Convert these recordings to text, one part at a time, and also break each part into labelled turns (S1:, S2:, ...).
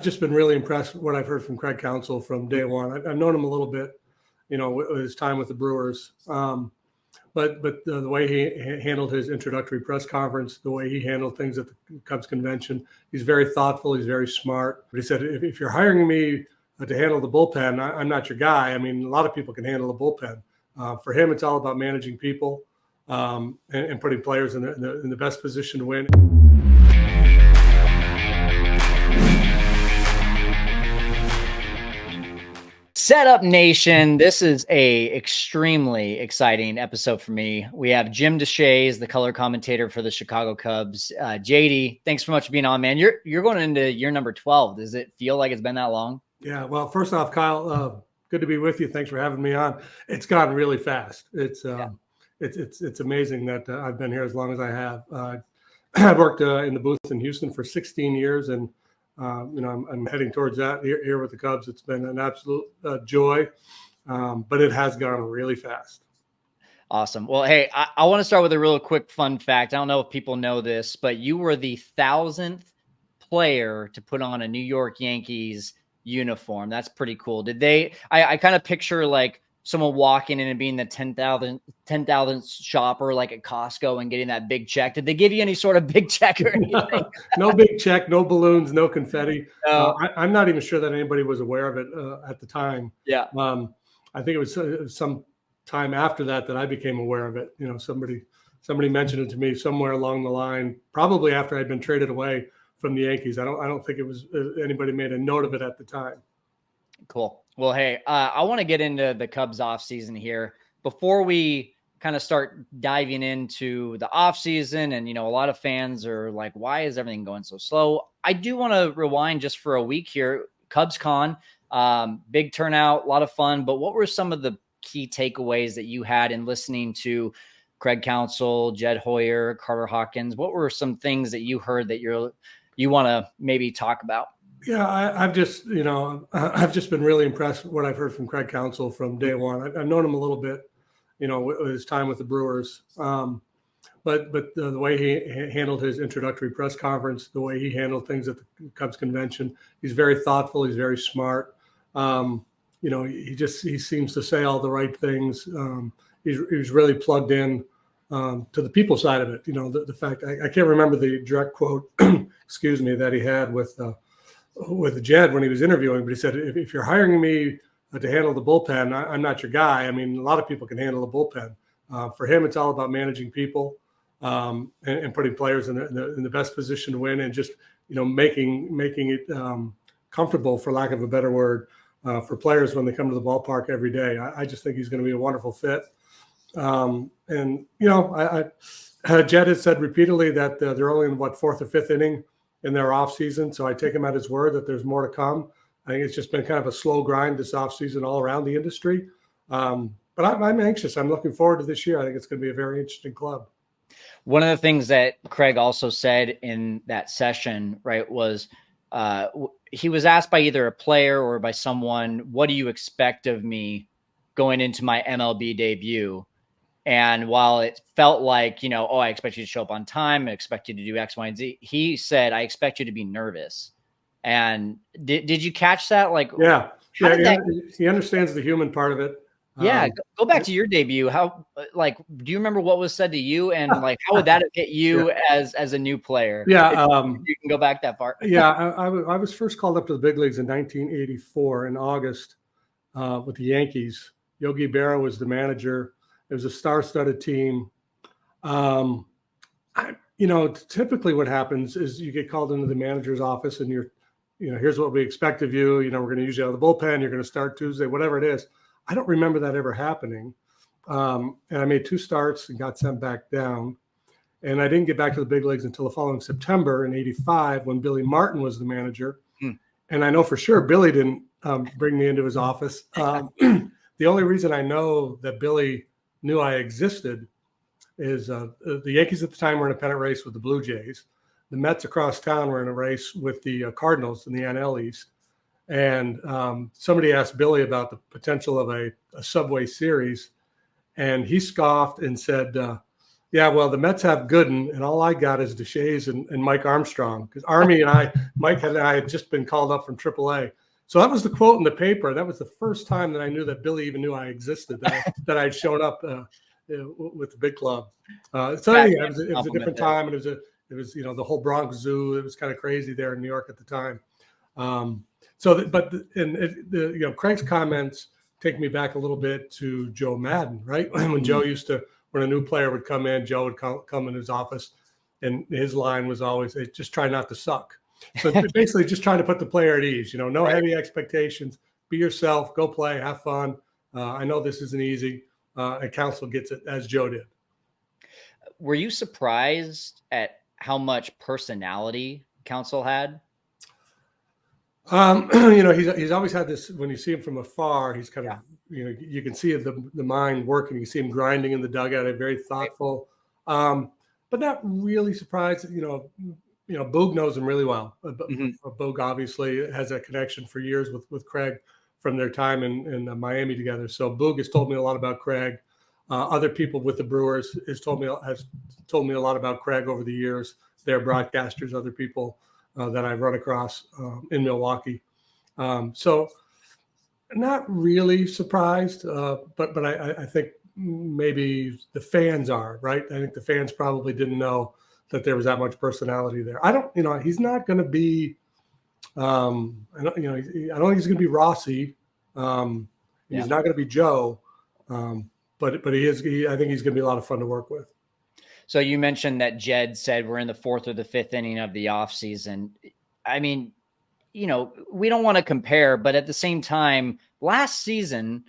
S1: just been really impressed with what I've heard from Craig Counsell from day one. I've known him a little bit, with his time with the Brewers. But the way he handled his introductory press conference, the way he handled things at the Cubs convention, he's very thoughtful. He's very smart. But he said, if you're hiring me to handle the bullpen, I'm not your guy. I mean, a lot of people can handle the bullpen. For him, it's all about managing people and putting players in the best position to win.
S2: Setup Nation, this is a extremely exciting episode for me. We have Jim Deshaies, the color commentator for the Chicago Cubs. JD, thanks so much for being on, man. You're going into year number 12. Does it feel like it's been that long?
S1: Yeah, well, first off, Kyle, good to be with you. Thanks for having me on. It's gone really fast. It's amazing that I've been here as long as I have. I've worked in the booth in Houston for 16 years, and I'm heading towards that here with the Cubs. It's been an absolute joy, but it has gone really fast.
S2: Awesome. Well, hey, I want to start with a real quick fun fact. I don't know if people know this, but you were the 1,000th player to put on a New York Yankees uniform. That's pretty cool. I kind of picture like someone walking in and being the 10,000th shopper like at Costco and getting that big check. Did they give you any sort of big check or anything?
S1: No big check, no balloons, no confetti. I'm not even sure that anybody was aware of it at the time.
S2: Yeah.
S1: I think it was some time after that I became aware of it. Somebody mentioned it to me somewhere along the line, probably after I'd been traded away from the Yankees. I don't think it was anybody made a note of it at the time.
S2: Cool. Well, hey, I want to get into the Cubs offseason here. Before we kind of start diving into the offseason, and, a lot of fans are like, why is everything going so slow? I do want to rewind just for a week here. Cubs Con, big turnout, a lot of fun. But what were some of the key takeaways that you had in listening to Craig Counsell, Jed Hoyer, Carter Hawkins? What were some things that you heard that you want to maybe talk about?
S1: Yeah, I've just been really impressed with what I've heard from Craig Counsell from day one. I've known him a little bit, with his time with the Brewers. But the way he handled his introductory press conference, the way he handled things at the Cubs convention, he's very thoughtful. He's very smart. He seems to say all the right things. He's really plugged in to the people side of it. The fact I can't remember the direct quote, excuse me, that he had with Jed when he was interviewing, but he said, if you're hiring me to handle the bullpen, I'm not your guy. I mean, a lot of people can handle the bullpen. For him, it's all about managing people and putting players in the best position to win, and just making it comfortable, for lack of a better word, for players when they come to the ballpark every day. I just think he's going to be a wonderful fit. Jed has said repeatedly that they're only in fourth or fifth inning in their offseason. So I take him at his word that there's more to come. I think it's just been kind of a slow grind this offseason all around the industry. But I'm anxious. I'm looking forward to this year. I think it's going to be a very interesting club.
S2: One of the things that Craig also said in that session, right, was he was asked by either a player or by someone, what do you expect of me going into my MLB debut? And while it felt like, I expect you to show up on time, I expect you to do X, Y, and Z, he said, I expect you to be nervous. And did you catch that? Like,
S1: yeah, he understands the human part of it.
S2: Yeah. Go back to your debut. How, do you remember what was said to you, and how would that have hit you as a new player?
S1: Yeah.
S2: You can go back that far.
S1: Yeah. I was first called up to the big leagues in 1984 in August with the Yankees. Yogi Berra was the manager. It was a star-studded team. Typically what happens is you get called into the manager's office, and here's what we expect of you. We're going to use you out of the bullpen. You're going to start Tuesday, whatever it is. I don't remember that ever happening. And I made 2 starts and got sent back down. And I didn't get back to the big leagues until the following September in '85 when Billy Martin was the manager. And I know for sure Billy didn't bring me into his office. The only reason I know that Billy knew I existed is the Yankees at the time were in a pennant race with the Blue Jays. The Mets across town were in a race with the Cardinals in the NL East. And somebody asked Billy about the potential of a Subway Series. And he scoffed and said, Yeah, well, the Mets have Gooden, and all I got is Deshaies and Mike Armstrong, because Mike and I had just been called up from AAA. So that was the quote in the paper. That was the first time that I knew that Billy even knew I existed, that I'd shown up with the big club. So yeah, it was a different time, and it was the whole Bronx Zoo. It was kind of crazy there in New York at the time. Craig's comments take me back a little bit to Joe Madden, right? When Joe used to. When a new player would come in, Joe would come in his office, and his line was always, hey, just try not to suck. So basically just trying to put the player at ease, no heavy expectations, be yourself, go play, have fun. I know this isn't easy, and Counsell gets it, as Joe did.
S2: Were you surprised at how much personality Counsell had?
S1: He's always had this. When you see him from afar, he's kind of, you can see the mind working. You see him grinding in the dugout, very thoughtful, but not really surprised. Boog knows him really well. Boog obviously has that connection for years with Craig from their time in Miami together. So Boog has told me a lot about Craig. Other people with the Brewers has told me a lot about Craig over the years. Their broadcasters, other people that I've run across in Milwaukee. So not really surprised, but I think maybe the fans are, right? I think the fans probably didn't know that there was that much personality there. He's not going to be, I don't think he's going to be Rossi. He's not going to be Joe, but I think he's going to be a lot of fun to work with.
S2: So you mentioned that Jed said we're in the 4th or the 5th inning of the offseason. I mean, we don't want to compare, but at the same time, last season,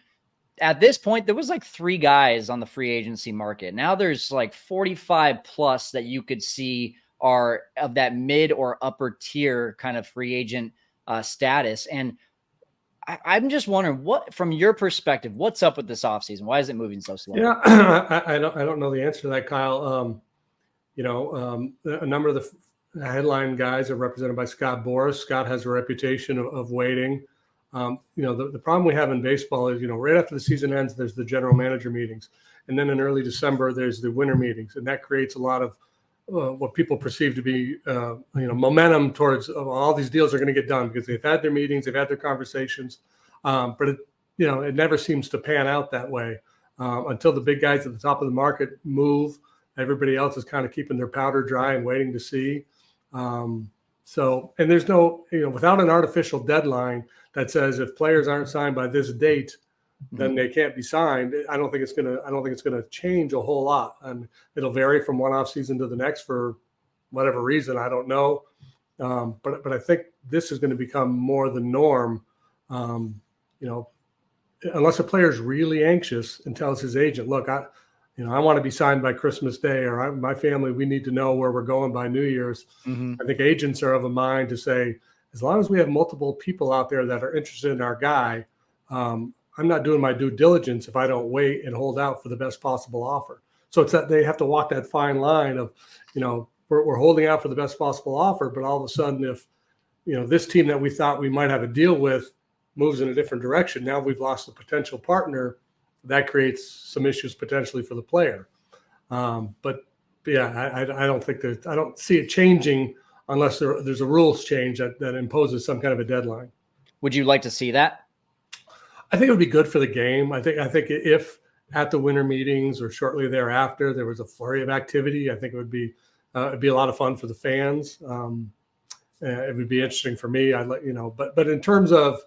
S2: at this point, there was like 3 guys on the free agency market. Now there's like 45 plus that you could see are of that mid or upper tier kind of free agent status. And I'm just wondering, what, from your perspective, what's up with this offseason? Why is it moving so slow?
S1: Yeah, I don't know the answer to that, Kyle. A number of the headline guys are represented by Scott Boras. Scott has a reputation of waiting. The problem we have in baseball is, right after the season ends, there's the general manager meetings. And then in early December, there's the winter meetings. And that creates a lot of what people perceive to be, momentum towards all these deals are going to get done because they've had their meetings, they've had their conversations. But it never seems to pan out that way until the big guys at the top of the market move. Everybody else is kind of keeping their powder dry and waiting to see. And there's no, without an artificial deadline that says if players aren't signed by this date, then they can't be signed. I don't think it's gonna change a whole lot, and it'll vary from one off season to the next for whatever reason. I don't know, but I think this is going to become more the norm. Unless a player is really anxious and tells his agent, "Look, I want to be signed by Christmas Day, or my family, we need to know where we're going by New Year's." I think agents are of a mind to say, as long as we have multiple people out there that are interested in our guy, I'm not doing my due diligence if I don't wait and hold out for the best possible offer. So it's that they have to walk that fine line of, we're holding out for the best possible offer, but all of a sudden, if, this team that we thought we might have a deal with moves in a different direction, now we've lost a potential partner. That creates some issues potentially for the player. But yeah, I don't see it changing unless there's a rules change that imposes some kind of a deadline.
S2: Would you like to see that?
S1: I think it would be good for the game. I think if at the winter meetings or shortly thereafter there was a flurry of activity, I think it would be it'd be a lot of fun for the fans. It would be interesting for me. But in terms of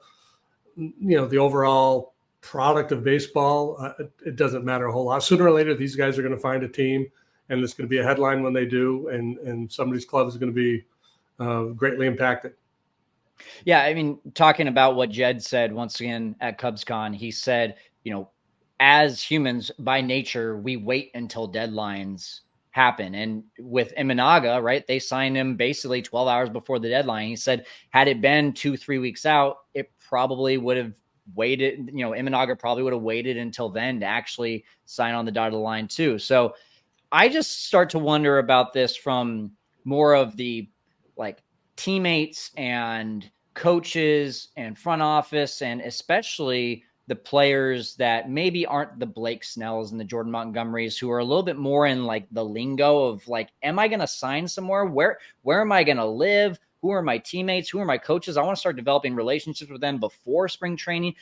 S1: the overall product of baseball, it doesn't matter a whole lot. Sooner or later, these guys are going to find a team, and it's going to be a headline when they do, and somebody's club is going to be greatly impacted.
S2: Yeah, I mean, talking about what Jed said once again at CubsCon, he said, as humans by nature, we wait until deadlines happen. And with Imanaga, right, they signed him basically 12 hours before the deadline. He said, had it been 2-3 weeks out, it probably would have waited. Imanaga probably would have waited until then to actually sign on the dotted line too. So I just start to wonder about this from more of the teammates and coaches and front office, and especially the players that maybe aren't the Blake Snells and the Jordan Montgomerys, who are a little bit more in like the lingo of like, am I going to sign somewhere? Where am I going to live? Who are my teammates? Who are my coaches? I want to start developing relationships with them before spring training.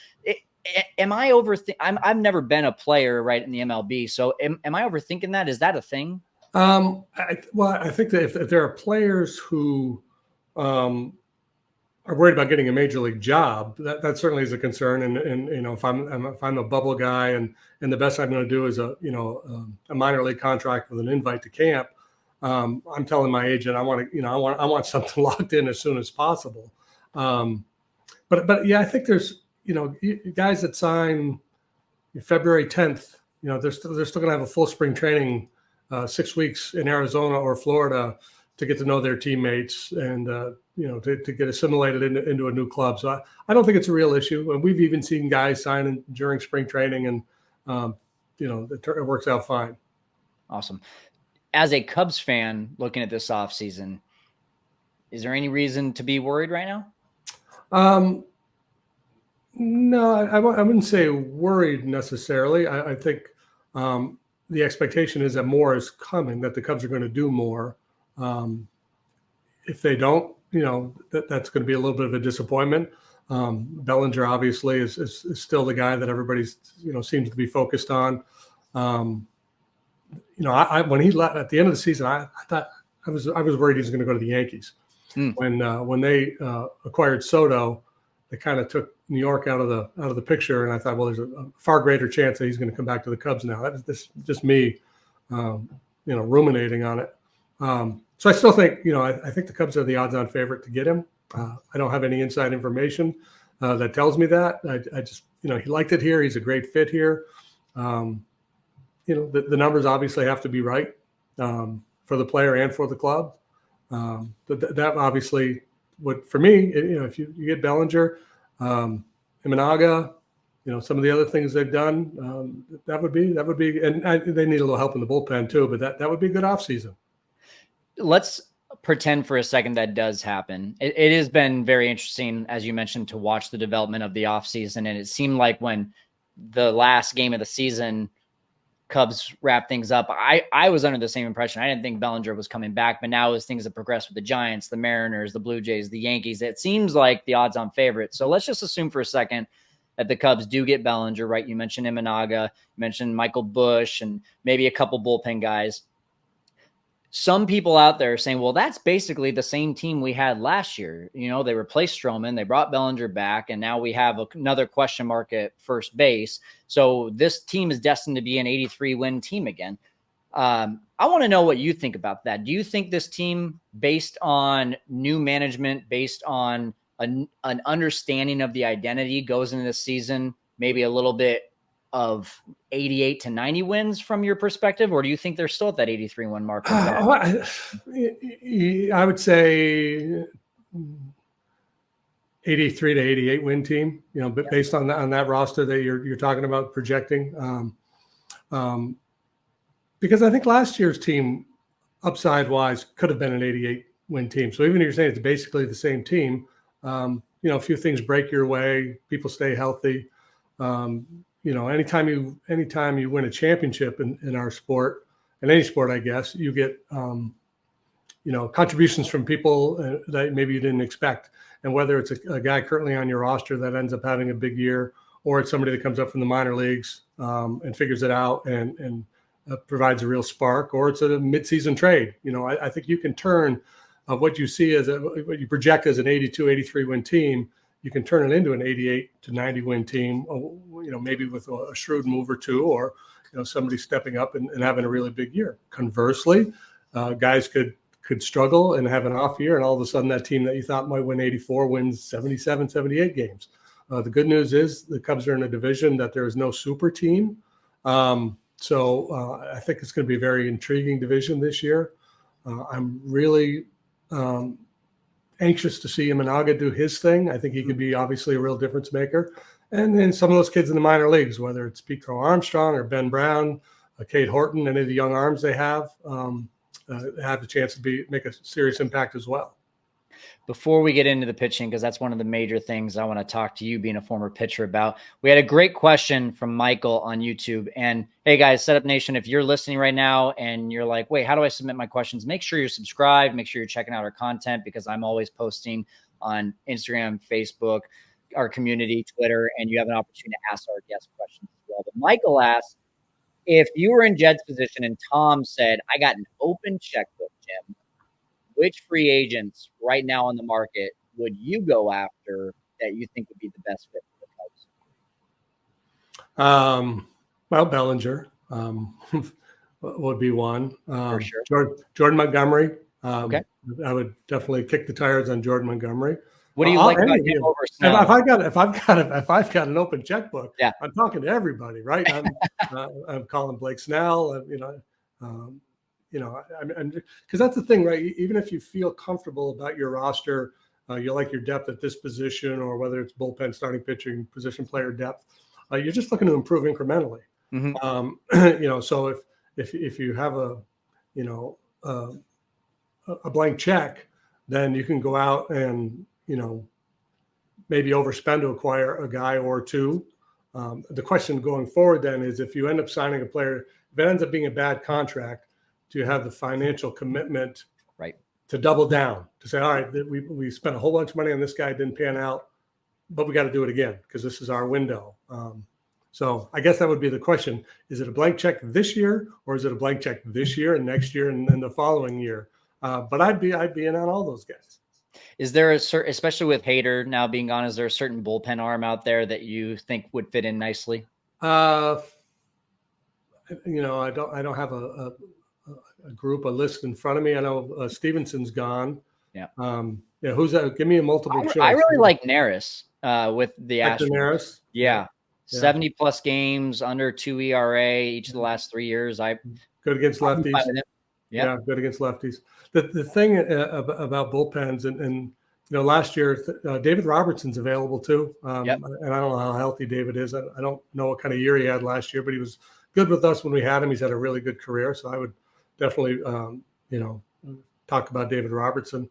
S2: Am I overthinking? I've never been a player right in the MLB. So am I overthinking that? Is that a thing?
S1: I think that if there are players who are worried about getting a major league job, that certainly is a concern. And you know, if I'm a bubble guy and the best I'm going to do is a minor league contract with an invite to camp, I'm telling my agent I want something locked in as soon as possible. But yeah, I think there's guys that sign February 10th. They're still going to have a full spring training, 6 weeks in Arizona or Florida to get to know their teammates and to get assimilated into a new club. So I don't think it's a real issue. And we've even seen guys signing during spring training, and it works out fine.
S2: Awesome. As a Cubs fan looking at this offseason, is there any reason to be worried right now?
S1: No, I wouldn't say worried necessarily. I think the expectation is that more is coming, that the Cubs are going to do more. If they don't, that's going to be a little bit of a disappointment. Bellinger obviously is still the guy that everybody's seems to be focused on. When he left at the end of the season, I thought I was worried he was going to go to the Yankees. When they acquired Soto, they kind of took New York out of the picture, and I thought, well, there's a far greater chance that he's going to come back to the Cubs now. That's just me, ruminating on it. So I still think, I think the Cubs are the odds-on favorite to get him. I don't have any inside information that tells me that. I just, he liked it here. He's a great fit here. The numbers obviously have to be right for the player and for the club. But that obviously would, for me, if you get Bellinger, Imanaga, some of the other things they've done, that would be, and they need a little help in the bullpen too, but that would be a good offseason.
S2: Let's pretend for a second that does happen. It has been very interesting, as you mentioned, to watch the development of the offseason. And it seemed like when the last game of the season, Cubs wrap things up, I was under the same impression. I didn't think Bellinger was coming back, but now as things have progressed with the Giants, the Mariners, the Blue Jays, the Yankees, it seems like the odds-on favorite. So let's just assume for a second that the Cubs do get Bellinger, right? You mentioned Imanaga, you mentioned Michael Busch, and maybe a couple bullpen guys. Some people out there are saying, well, that's basically the same team we had last year. They replaced Stroman, they brought Bellinger back, and now we have another question mark at first base. So this team is destined to be an 83-win team again. I want to know what you think about that. Do you think this team, based on new management, based on an understanding of the identity, goes into this season maybe a little bit of 88 to 90 wins from your perspective, or do you think they're still at that 83-win mark?
S1: I would say 83 to 88 win team, but based on that roster that you're talking about projecting, because I think last year's team, upside wise, could have been an 88 win team. So even if you're saying it's basically the same team, a few things break your way, people stay healthy. Anytime you win a championship in our sport, in any sport, I guess, you get, contributions from people that maybe you didn't expect. And whether it's a guy currently on your roster that ends up having a big year, or it's somebody that comes up from the minor leagues and figures it out and provides a real spark, or it's a midseason trade. I think you can turn what you see as what you project as an 82, 83 win team, you can turn it into an 88 to 90 win team, maybe with a shrewd move or two, or, somebody stepping up and having a really big year. Conversely, guys could struggle and have an off year, and all of a sudden that team that you thought might win 84 wins 77, 78 games. The good news is the Cubs are in a division that there is no super team. So I think it's going to be a very intriguing division this year. I'm really anxious to see Imanaga do his thing. I think he could be obviously a real difference maker. And then some of those kids in the minor leagues, whether it's Petro Armstrong or Ben Brown, Cade Horton, any of the young arms they have the chance to make a serious impact as well.
S2: Before we get into the pitching, because that's one of the major things I want to talk to you being a former pitcher about, we had a great question from Michael on YouTube. And hey, guys, Setup Nation, if you're listening right now and you're like, wait, how do I submit my questions? Make sure you're subscribed. Make sure you're checking out our content, because I'm always posting on Instagram, Facebook, our community, Twitter, and you have an opportunity to ask our guest questions as well. But Michael asked, if you were in Jed's position and Tom said, I got an open checkbook, Jim, which free agents right now on the market would you go after that you think would be the best fit for the Cubs?
S1: Well, Bellinger would be one.
S2: For sure.
S1: Jordan Montgomery.
S2: Okay.
S1: I would definitely kick the tires on Jordan Montgomery.
S2: What do you like about him over Snell?
S1: If I've got an open checkbook,
S2: yeah,
S1: I'm talking to everybody, right? I'm calling Blake Snell. Because that's the thing, right? Even if you feel comfortable about your roster, you like your depth at this position, or whether it's bullpen, starting pitching, position player depth, you're just looking to improve incrementally. Mm-hmm. So if you have a blank check, then you can go out and maybe overspend to acquire a guy or two. The question going forward then is, if you end up signing a player, if it ends up being a bad contract, do you have the financial commitment to double down, to say, all right, we spent a whole bunch of money on this guy, didn't pan out, but we got to do it again because this is our window. So I guess that would be the question. Is it a blank check this year, or is it a blank check this year and next year and the following year? But I'd be in on all those guys.
S2: Is there a certain, especially with Hader now being gone, is there a certain bullpen arm out there that you think would fit in nicely?
S1: I don't have a list in front of me. I know Stevenson's gone.
S2: Yeah.
S1: Who's that? Give me a multiple choice.
S2: I really like Neris with the
S1: Astros.
S2: Neris. Yeah. 70 plus games, under 2 ERA each of the last 3 years.
S1: Good against lefties. Yeah, good against lefties. The thing about bullpens, and last year David Robertson's available too. And I don't know how healthy David is. I don't know what kind of year he had last year, but he was good with us when we had him. He's had a really good career, so I would definitely talk about David Robertson.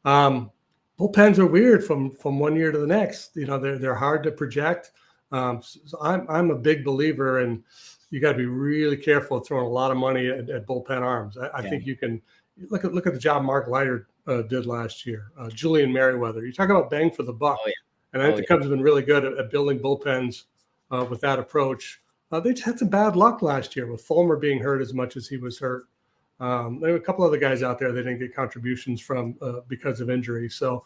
S1: Bullpens are weird from one year to the next. They're hard to project. So I'm a big believer in, you got to be really careful throwing a lot of money at bullpen arms. I think you can look at the job Mark Leiter did last year. Julian Merriweather. You talk about bang for the buck. And I think the Cubs have been really good at building bullpens with that approach. They had some bad luck last year with Fulmer being hurt as much as he was hurt. There were a couple other guys out there they didn't get contributions from because of injury. So,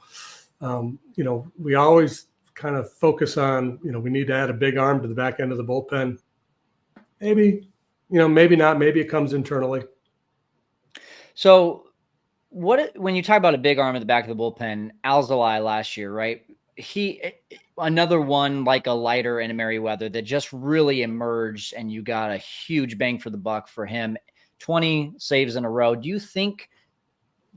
S1: we always kind of focus on, we need to add a big arm to the back end of the bullpen. Maybe, maybe not. Maybe it comes internally.
S2: So when you talk about a big arm at the back of the bullpen, Alzolay last year, right? Another one like a Leiter and a Merriweather that just really emerged, and you got a huge bang for the buck for him. 20 saves in a row. Do you think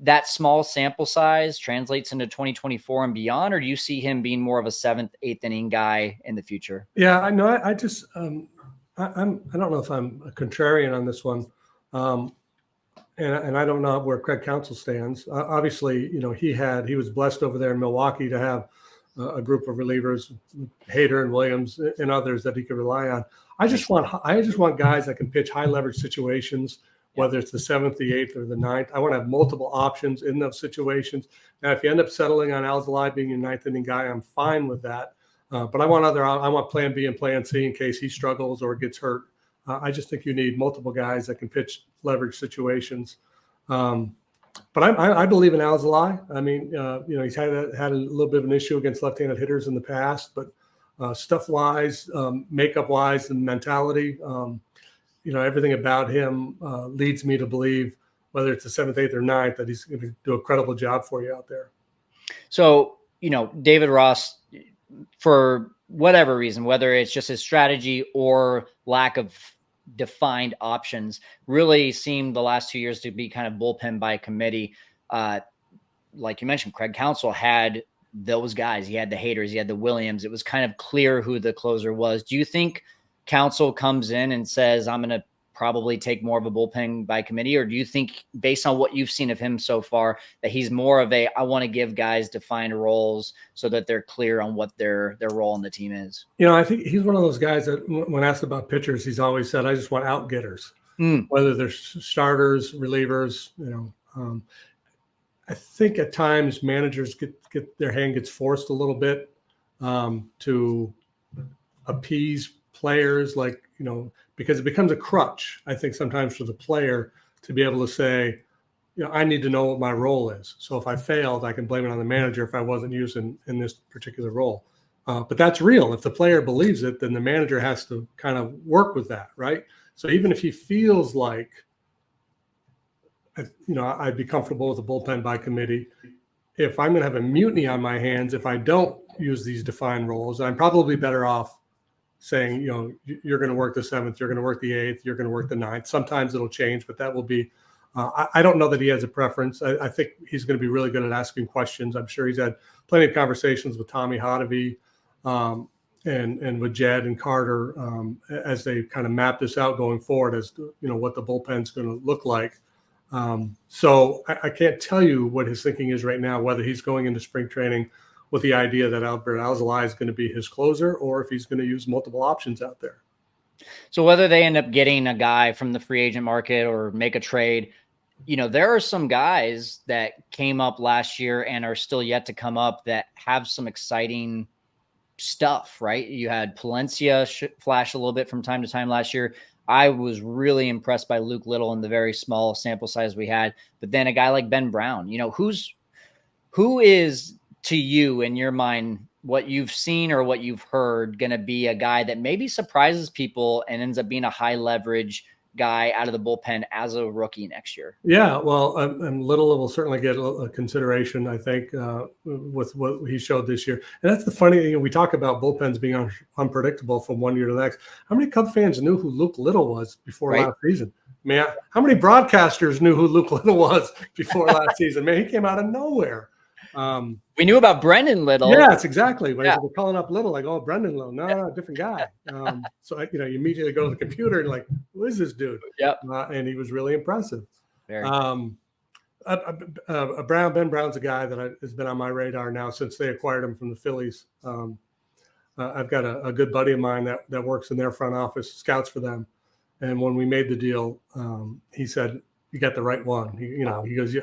S2: that small sample size translates into 2024 and beyond, or do you see him being more of a 7th, 8th inning guy in the future? Yeah,
S1: I know. I just I don't know if I'm a contrarian on this one, and I don't know where Craig Counsell stands. Obviously, he was blessed over there in Milwaukee to have a group of relievers, Hader and Williams and others that he could rely on. I just want guys that can pitch high leverage situations, whether it's the 7th, the 8th, or the 9th. I want to have multiple options in those situations. Now, if you end up settling on Alzolay being your 9th inning guy, I'm fine with that. But I want plan B and plan C in case he struggles or gets hurt. I just think you need multiple guys that can pitch leverage situations. But I believe in Alzolay. I mean, he's had a little bit of an issue against left-handed hitters in the past, but stuff-wise, makeup-wise, and mentality, everything about him leads me to believe, whether it's the 7th, 8th, or 9th, that he's going to do a credible job for you out there. So, David Ross, for whatever reason, whether it's just his strategy or lack of defined options, really seemed the last 2 years to be kind of bullpen by committee. Like you mentioned, Craig Counsell had those guys. He had the Haders, he had the Williams. It was kind of clear who the closer was. Do you think Counsell comes in and says, I'm going to
S2: probably take more of a bullpen by committee? Or do you think, based on what you've seen of him so far, that he's more of I want to give guys defined roles so that they're clear on what their role on the team is?
S1: I think he's one of those guys that when asked about pitchers, he's always said, I just want out getters, whether they're starters, relievers, I think at times managers get their hand gets forced a little bit to appease players, because it becomes a crutch, I think, sometimes for the player to be able to say, I need to know what my role is. So if I failed, I can blame it on the manager if I wasn't used in this particular role. But that's real. If the player believes it, then the manager has to kind of work with that, right? So even if he feels like, I'd be comfortable with a bullpen by committee, if I'm going to have a mutiny on my hands, if I don't use these defined roles, I'm probably better off saying, you're going to work the 7th, you're going to work the 8th, you're going to work the 9th. Sometimes it'll change, but that will be, I don't know that he has a preference. I think he's going to be really good at asking questions. I'm sure he's had plenty of conversations with Tommy Hotovy and with Jed and Carter as they kind of map this out going forward as to, what the bullpen's going to look like. So I can't tell you what his thinking is right now, whether he's going into spring training with the idea that Albert Alzolay is going to be his closer or if he's going to use multiple options out there.
S2: So whether they end up getting a guy from the free agent market or make a trade, there are some guys that came up last year and are still yet to come up that have some exciting stuff, right? You had Palencia flash a little bit from time to time last year. I was really impressed by Luke Little in the very small sample size we had. But then a guy like Ben Brown, who is, to you, in your mind, what you've seen or what you've heard, going to be a guy that maybe surprises people and ends up being a high leverage guy out of the bullpen as a rookie next year?
S1: Yeah, well, and Little will certainly get a consideration, I think, with what he showed this year. And that's the funny thing. We talk about bullpens being unpredictable from one year to the next. How many Cub fans knew who Luke Little was before last season? Man, how many broadcasters knew who Luke Little was before last season? Man, he came out of nowhere.
S2: We knew about Brendan Little.
S1: Yes, exactly. But we're calling up Little, like, oh, Brendan Little. No, different guy. So, you immediately go to the computer and like, who is this dude?
S2: Yep.
S1: And he was really impressive.
S2: Very
S1: Ben Brown's a guy that has been on my radar now since they acquired him from the Phillies. I've got a good buddy of mine that works in their front office, scouts for them. And when we made the deal, he said, you got the right one. He goes,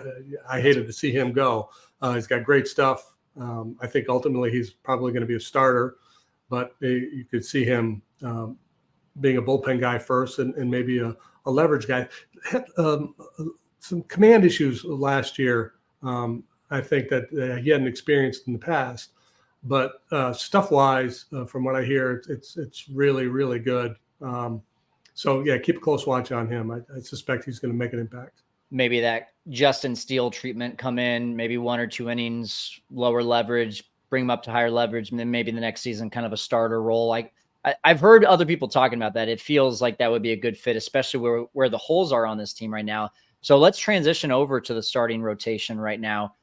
S1: I hated to see him go. He's got great stuff. I think ultimately he's probably going to be a starter, but you could see him being a bullpen guy first and maybe a leverage guy. Had some command issues last year. I think that he hadn't experienced in the past, but stuff-wise, from what I hear, it's really, really good. So, yeah, keep a close watch on him. I suspect he's going to make an impact.
S2: Maybe that Justin Steele treatment come in, maybe 1 or 2 innings, lower leverage, bring him up to higher leverage, and then maybe the next season kind of a starter role. I've heard other people talking about that. It feels like that would be a good fit, especially where the holes are on this team right now. So let's transition over to the starting rotation right now.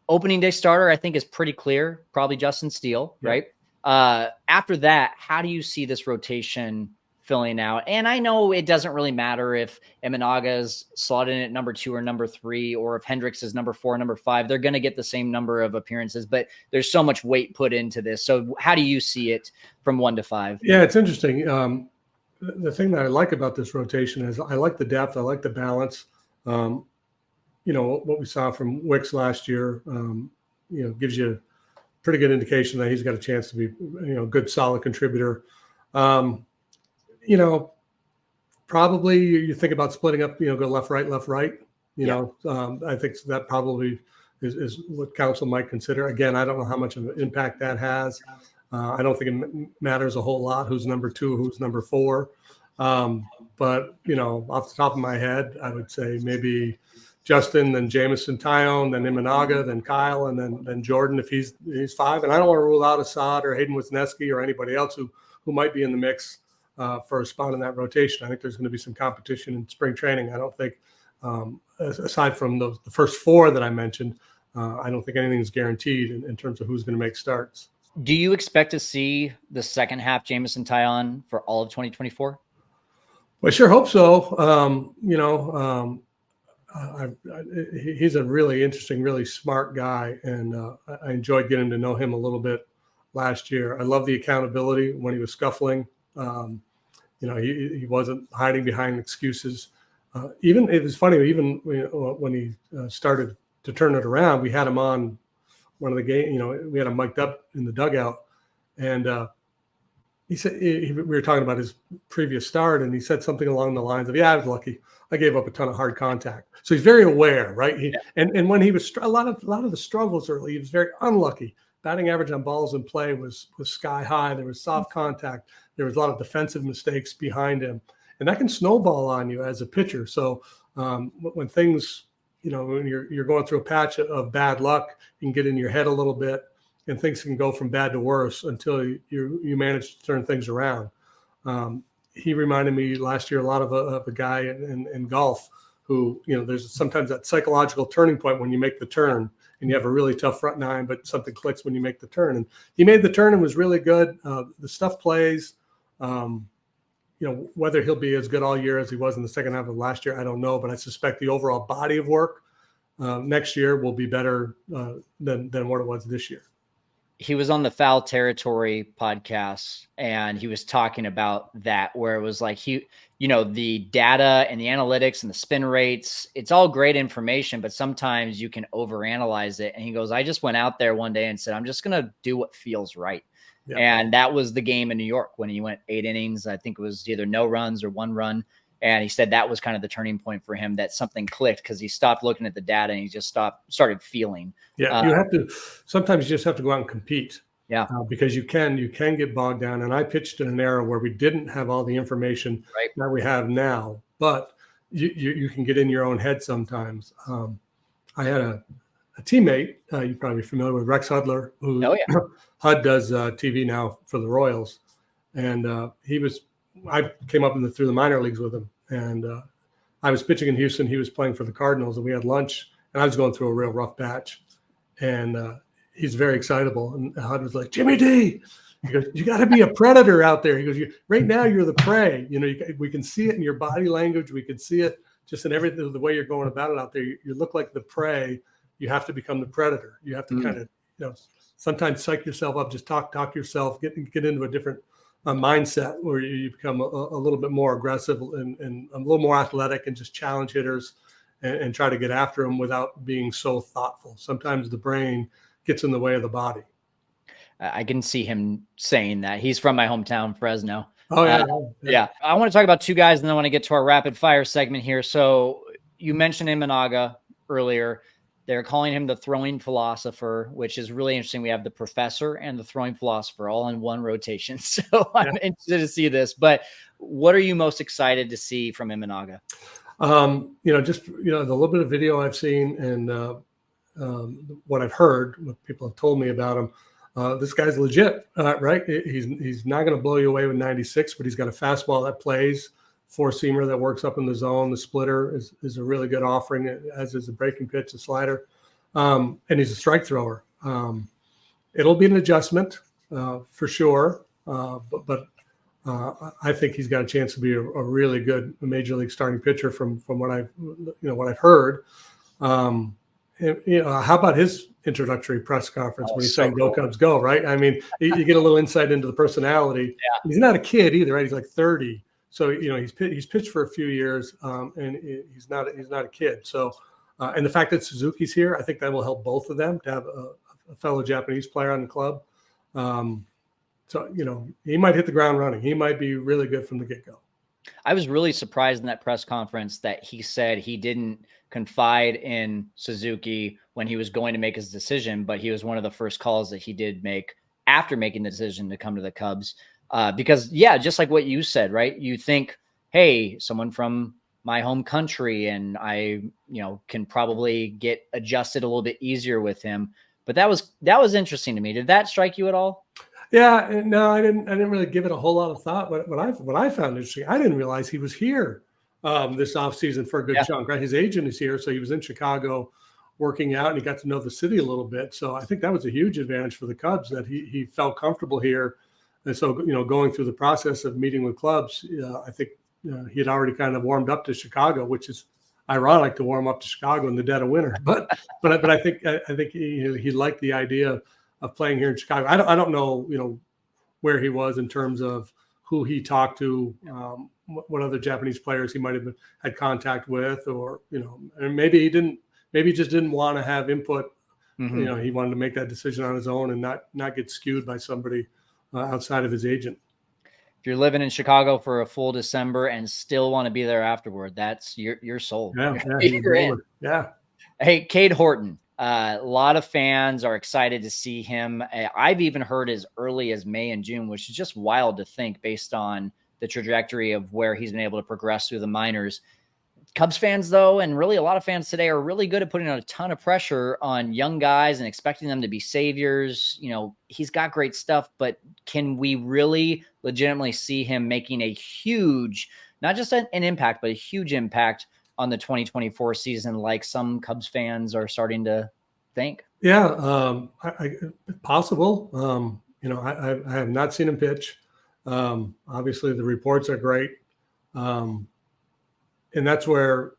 S2: Opening day starter, I think, is pretty clear. Probably Justin Steele, right? After that, how do you see this rotation filling out? And I know it doesn't really matter if Imanaga is slotted in at number 2 or number 3, or if Hendricks is number 4 or number 5. They're going to get the same number of appearances, but there's so much weight put into this. So how do you see it from 1 to 5?
S1: Yeah, it's interesting. The thing that I like about this rotation is I like the depth. I like the balance. What we saw from Wicks last year, gives you a pretty good indication that he's got a chance to be, a good, solid contributor. Probably you think about splitting up, go left, right. I think that probably is what Counsell might consider. Again, I don't know how much of an impact that has. I don't think it matters a whole lot who's number 2, who's number 4. But, off the top of my head, I would say maybe Justin, then Jamison Tyone, then Imanaga, then Kyle, and then Jordan if he's 5. And I don't want to rule out Assad or Hayden Wisniewski or anybody else who might be in the mix for a spot in that rotation. I think there's going to be some competition in spring training. I don't think, aside from the first 4 that I mentioned, I don't think anything is guaranteed in terms of who's going to make starts.
S2: Do you expect to see the second half Jamison Tyone for all of 2024?
S1: Well, I sure hope so. He's a really interesting, really smart guy, and I enjoyed getting to know him a little bit last year. I love the accountability when he was scuffling. He wasn't hiding behind excuses. Even it was funny. Even when he started to turn it around, we had him on one of the game. We had him mic'd up in the dugout, and he said we were talking about his previous start, and he said something along the lines of, "Yeah, I was lucky. I gave up a ton of hard contact." So he's very aware, right? And when he was a lot of the struggles early, he was very unlucky. Batting average on balls in play was sky high. There was soft contact. There was a lot of defensive mistakes behind him, and that can snowball on you as a pitcher. So when things, when you're going through a patch of bad luck, you can get in your head a little bit, and things can go from bad to worse until you manage to turn things around. He reminded me last year a lot of a guy in golf who, there's sometimes that psychological turning point when you make the turn and you have a really tough front nine, but something clicks when you make the turn. And he made the turn and was really good. The stuff plays. Whether he'll be as good all year as he was in the second half of last year, I don't know, but I suspect the overall body of work next year will be better than what it was this year.
S2: He was on the Foul Territory podcast, and he was talking about that, where it was like the data and the analytics and the spin rates, it's all great information, but sometimes you can overanalyze it. And he goes, I just went out there one day and said, I'm just going to do what feels right. Yeah. And that was the game in New York when he went 8 innings. I think it was either no runs or 1 run. And he said that was kind of the turning point for him, that something clicked because he stopped looking at the data and he just started feeling.
S1: Yeah, sometimes you just have to go out and compete. Yeah, because you can get bogged down. And I pitched in an era where we didn't have all the information that we have now, but you can get in your own head sometimes. I had a teammate, you're probably familiar with, Rex Hudler, who HUD does TV now for the Royals. And I came up through the minor leagues with him, and I was pitching in Houston. He was playing for the Cardinals, and we had lunch, and I was going through a real rough patch. And he's very excitable. And HUD was like, Jimmy D, he goes, you got to be a predator out there. He goes, right now you're the prey. We can see it in your body language. We can see it just in everything, the way you're going about it out there. You look like the prey. You have to become the predator. You have to kind of, sometimes psych yourself up, just talk yourself, get into a different mindset where you become a little bit more aggressive and a little more athletic and just challenge hitters and try to get after them without being so thoughtful. Sometimes the brain gets in the way of the body.
S2: I can see him saying that. He's from my hometown, Fresno.
S1: Oh, yeah.
S2: Yeah. I want to talk about 2 guys, and then I want to get to our rapid fire segment here. So you mentioned Imanaga earlier. They're calling him the throwing philosopher, which is really interesting. We have the professor and the throwing philosopher all in one rotation. So I'm interested to see this. But what are you most excited to see from Imanaga? The little bit of video I've seen and what I've heard, what people have told me about him, this guy's legit, right? He's not going to blow you away with 96, but he's got a fastball that plays, 4-seamer that works up in the zone. The splitter is a really good offering, as is a breaking pitch, a slider, and he's a strike thrower. It'll be an adjustment for sure, but I think he's got a chance to be a really good major league starting pitcher from what I've heard. How about his introductory press conference when he's saying "Go Cubs, go"? Right? I mean, you get a little insight into the personality. Yeah. He's not a kid either, right? He's like 30. So, he's pitched for a few years, and he's not a kid. So, and the fact that Suzuki's here, I think that will help both of them to have a fellow Japanese player on the club. So, he might hit the ground running. He might be really good from the get-go. I was really surprised in that press conference that he said he didn't confide in Suzuki when he was going to make his decision, but he was one of the first calls that he did make after making the decision to come to the Cubs. Because just like what you said, right? You think, hey, someone from my home country, and I, can probably get adjusted a little bit easier with him. But that was interesting to me. Did that strike you at all?
S1: Yeah, no, I didn't really give it a whole lot of thought. But what I found interesting, I didn't realize he was here this offseason for a good chunk, right? His agent is here, so he was in Chicago working out, and he got to know the city a little bit. So I think that was a huge advantage for the Cubs, that he felt comfortable here. And so, going through the process of meeting with clubs, I think he had already kind of warmed up to Chicago, which is ironic to warm up to Chicago in the dead of winter. But I think he liked the idea of playing here in Chicago. I don't know, where he was in terms of who he talked to, what other Japanese players he might have had contact with, or, and maybe he just didn't want to have input.
S2: Mm-hmm.
S1: He wanted to make that decision on his own and not get skewed by somebody outside of his agent.
S2: If you're living in Chicago for a full December and still want to be there afterward, that's you're sold.
S1: You're in. Yeah.
S2: Hey, Cade Horton. A lot of fans are excited to see him. I've even heard as early as May and June, which is just wild to think based on the trajectory of where he's been able to progress through the minors. Cubs fans, though, and really a lot of fans today are really good at putting a ton of pressure on young guys and expecting them to be saviors. He's got great stuff, but can we really legitimately see him making a huge, not just an impact, but a huge impact on the 2024 season, like some Cubs fans are starting to think?
S1: Yeah, possible. I have not seen him pitch. Obviously, the reports are great. And that's where,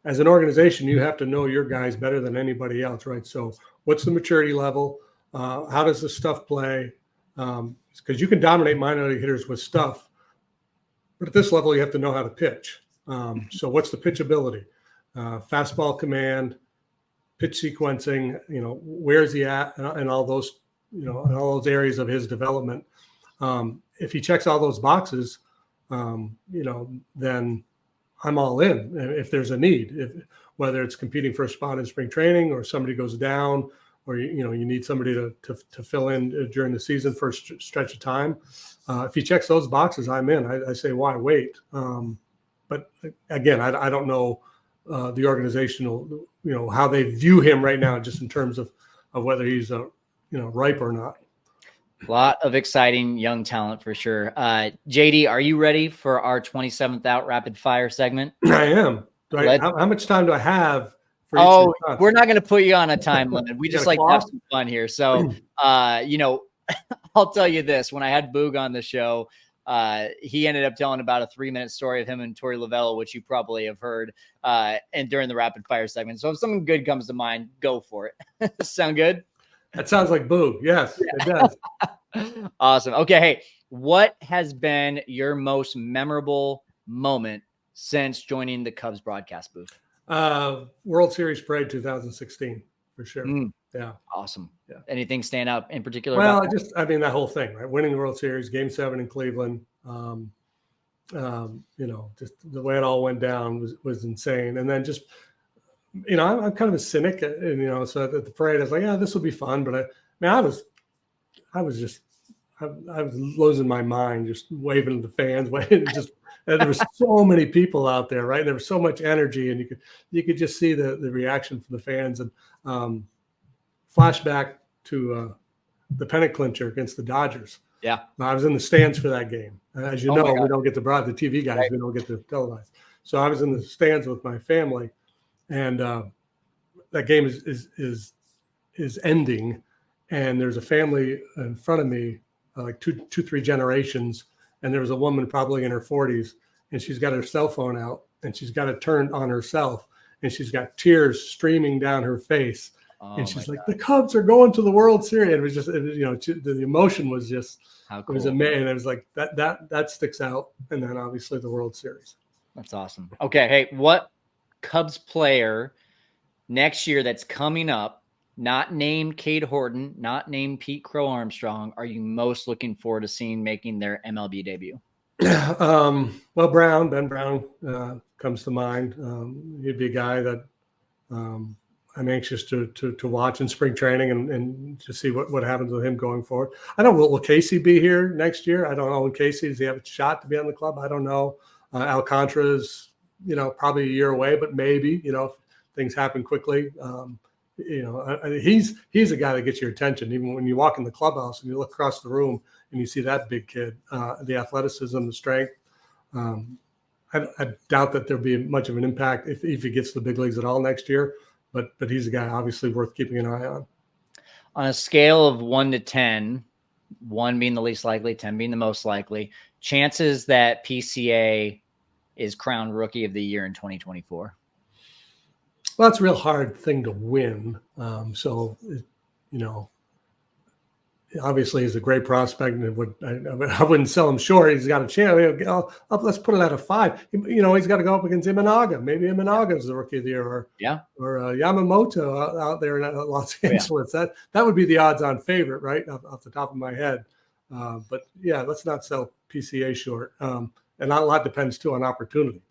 S1: as an organization, you have to know your guys better than anybody else, right? So what's the maturity level? How does the stuff play? Because you can dominate minor league hitters with stuff, but at this level, you have to know how to pitch. So what's the pitchability? Fastball command, pitch sequencing, where is he at, and all those, in all those areas of his development. If he checks all those boxes, then I'm all in. If there's a need, whether it's competing for a spot in spring training, or somebody goes down, or you need somebody to fill in during the season for a stretch of time. If he checks those boxes, I'm in. I say, why wait? But again, I don't know the organizational, how they view him right now, just in terms of whether he's ripe or not.
S2: A lot of exciting young talent for sure. JD, are you ready for our 27th out rapid fire segment?
S1: I am. How much time do I have?
S2: We're not going to put you on a time limit. We just like to have some fun here. So, I'll tell you this. When I had Boog on the show, he ended up telling about a 3-minute story of him and Torey Lovullo, which you probably have heard, and during the rapid fire segment. So if something good comes to mind, go for it. Sound good?
S1: That sounds like Boog. Yes, it does.
S2: Awesome. Okay. Hey, what has been your most memorable moment since joining the Cubs broadcast booth?
S1: World Series parade 2016, for sure. Yeah.
S2: Awesome. Yeah. Anything stand out in particular?
S1: Well, that whole thing, right? Winning the World Series, Game 7 in Cleveland. Just the way it all went down was insane. And then just, I'm kind of a cynic, and, so at the parade, I was like, yeah, this will be fun. But I was losing my mind, just waving to the fans, and there was so many people out there, right? There was so much energy, and you could just see the reaction from the fans. And flashback to the pennant clincher against the Dodgers.
S2: Yeah,
S1: I was in the stands for that game. As you know, we don't get the TV guys, right. We don't get to televise. So I was in the stands with my family, and that game is ending, and there's a family in front of me, like two, 3 generations, and there was a woman probably in her 40s, and she's got her cell phone out, and she's got it turned on herself, and she's got tears streaming down her face. And she's like, God. The Cubs are going to the World Series. And it was just, the emotion was just, cool. It was amazing. It was like that sticks out. And then obviously the World Series.
S2: That's awesome. Okay. Hey, what Cubs player next year that's coming up, not named Cade Horton, not named Pete Crow Armstrong, are you most looking forward to seeing making their MLB debut?
S1: Well, Ben Brown comes to mind. He'd be a guy that, I'm anxious to watch in spring training and to see what happens with him going forward. I don't know, will Casey be here next year? I don't know. When Casey, does he have a shot to be on the club? I don't know. Alcantara's, probably a year away, but maybe, if things happen quickly. He's a guy that gets your attention. Even when you walk in the clubhouse and you look across the room and you see that big kid, the athleticism, the strength. I doubt that there'll be much of an impact if he gets to the big leagues at all next year. But he's a guy obviously worth keeping an eye on. On
S2: a scale of 1 to 10, 1 being the least likely, 10 being the most likely, chances that PCA is crowned Rookie of the Year in 2024?
S1: Well, that's a real hard thing to win. Obviously he's a great prospect, and I wouldn't sell him short. He's got a chance. Let's put it at a 5. He's got to go up against Imanaga. Maybe Imanaga is the Rookie of the Year, or Yamamoto out there in Los Angeles. That would be the odds-on favorite, right, off the top of my head. But yeah, let's not sell PCA short. And a lot depends too on opportunity.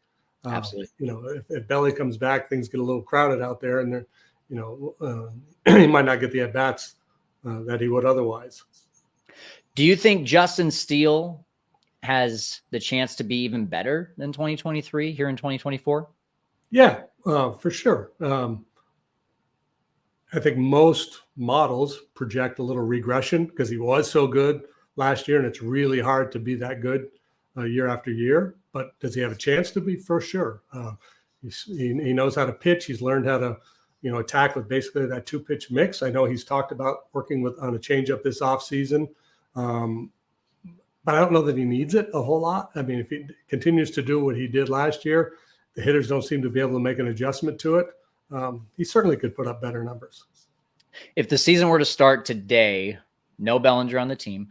S2: Absolutely.
S1: If Belly comes back, things get a little crowded out there, and he might not get the at bats that he would otherwise.
S2: Do you think Justin Steele has the chance to be even better than 2023 here in 2024?
S1: Yeah, for sure. I think most models project a little regression because he was so good last year, and it's really hard to be that good year after year. But does he have a chance to be? For sure. He knows how to pitch. He's learned how to attack with basically that 2-pitch mix. I know he's talked about working on a changeup this offseason, but I don't know that he needs it a whole lot. I mean, if he continues to do what he did last year, the hitters don't seem to be able to make an adjustment to it. He certainly could put up better numbers.
S2: If the season were to start today, no Bellinger on the team,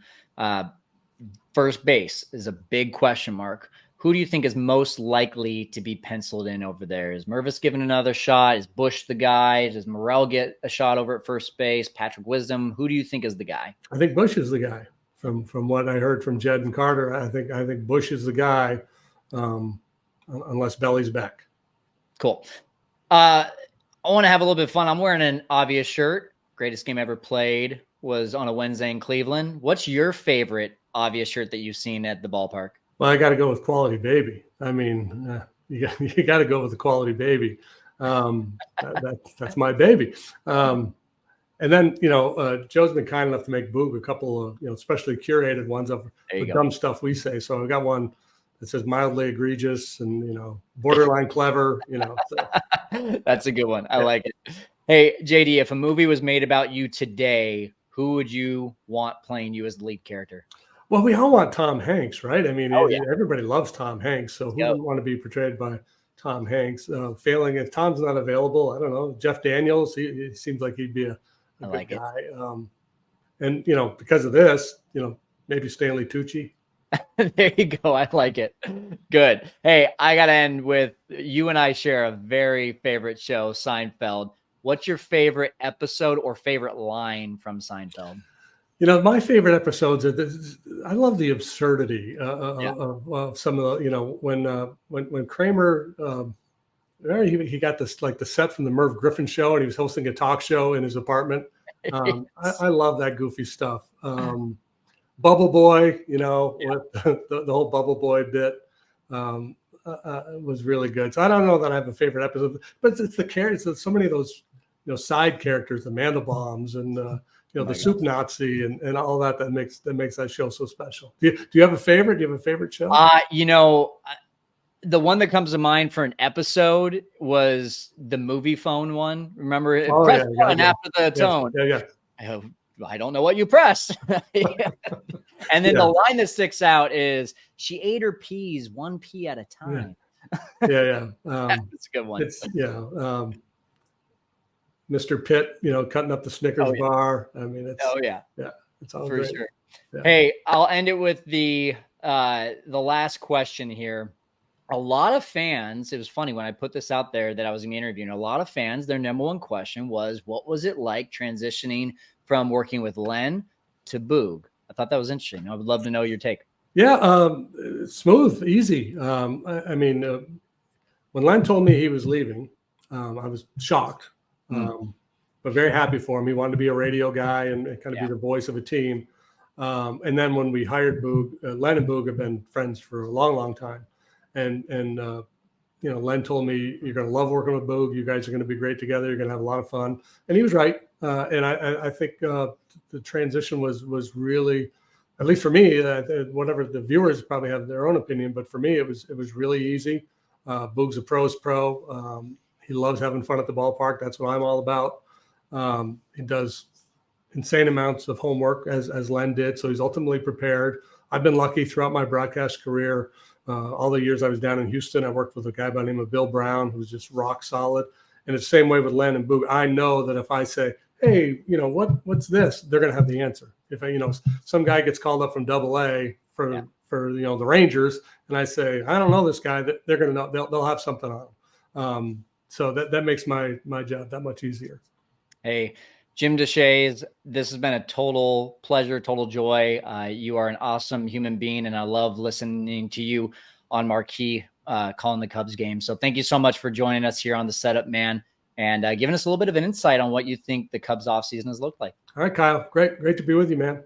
S2: first base is a big question mark. Who do you think is most likely to be penciled in over there? Is Mervis given another shot? Is Bush the guy? Does Morel get a shot over at first base? Patrick Wisdom? Who do you think is the guy?
S1: I think Bush is the guy. From what I heard from Jed and Carter, I think Bush is the guy, unless Belly's back.
S2: Cool. I want to have a little bit of fun. I'm wearing an obvious shirt. Greatest game ever played was on a Wednesday in Cleveland. What's your favorite obvious shirt that you've seen at the ballpark?
S1: Well, I got to go with Quality Baby. I mean, you got to go with the Quality Baby. That's my baby. And then, Joe's been kind enough to make Boog a couple of, especially curated ones of the dumb stuff we say. So I got one that says mildly egregious and, borderline clever, So.
S2: That's a good one. I like it. Hey, JD, if a movie was made about you today, who would you want playing you as the lead character?
S1: Well, we all want Tom Hanks, right? I mean, everybody loves Tom Hanks. So who wouldn't want to be portrayed by Tom Hanks? Failing, if Tom's not available, I don't know. Jeff Daniels, he seems like he'd be a good guy. And, because of this, maybe Stanley Tucci.
S2: There you go. I like it. Good. Hey, I got to end with, you and I share a very favorite show, Seinfeld. What's your favorite episode or favorite line from Seinfeld?
S1: My favorite episodes are I love the absurdity of some of the, when Kramer, he got this, like the set from the Merv Griffin show, and he was hosting a talk show in his apartment. I love that goofy stuff. Bubble Boy, with the whole Bubble Boy bit was really good. So I don't know that I have a favorite episode, but it's the characters. It's so many of those, side characters, the Mandelbaums and the Soup Nazi and all that makes that show so special. Do you have a favorite? Do you have a favorite show?
S2: The one that comes to mind for an episode was the movie phone one. Remember, press one after the tone. Yeah. I don't know what you pressed. And then the line that sticks out is, she ate her peas 1 pea at a time.
S1: Yeah.
S2: That's a good one.
S1: Mr. Pitt, cutting up the Snickers bar. I mean, it's it's all
S2: for
S1: great.
S2: Sure.
S1: Yeah.
S2: Hey, I'll end it with the last question here. A lot of fans, it was funny when I put this out there that I was going to be interviewing, a lot of fans, their number one question was, what was it like transitioning from working with Len to Boog? I thought that was interesting. I would love to know your take.
S1: Yeah, smooth, easy. I mean, when Len told me he was leaving, I was shocked. But very happy for him. He wanted to be a radio guy and kind of be the voice of a team. And then when we hired Boog, Len and Boog have been friends for a long, long time. And Len told me, you're going to love working with Boog. You guys are going to be great together. You're going to have a lot of fun. And he was right. And I think the transition was really, at least for me, whatever the viewers probably have their own opinion, but for me, it was really easy. Boog's a pro's pro. He loves having fun at the ballpark. That's what I'm all about. He does insane amounts of homework as Len did. So he's ultimately prepared. I've been lucky throughout my broadcast career. All the years I was down in Houston, I worked with a guy by the name of Bill Brown, who's just rock solid. And it's the same way with Len and Boog. I know that if I say, hey, what's this? They're going to have the answer. If some guy gets called up from AA for the Rangers, and I say, I don't know this guy, that they're going to know, they'll have something on him. So that makes my job that much easier.
S2: Hey, Jim Deshaies, this has been a total pleasure, total joy. You are an awesome human being, and I love listening to you on Marquee calling the Cubs game. So thank you so much for joining us here on the Setup Man and giving us a little bit of an insight on what you think the Cubs offseason has looked like.
S1: All right, Kyle. Great to be with you, man.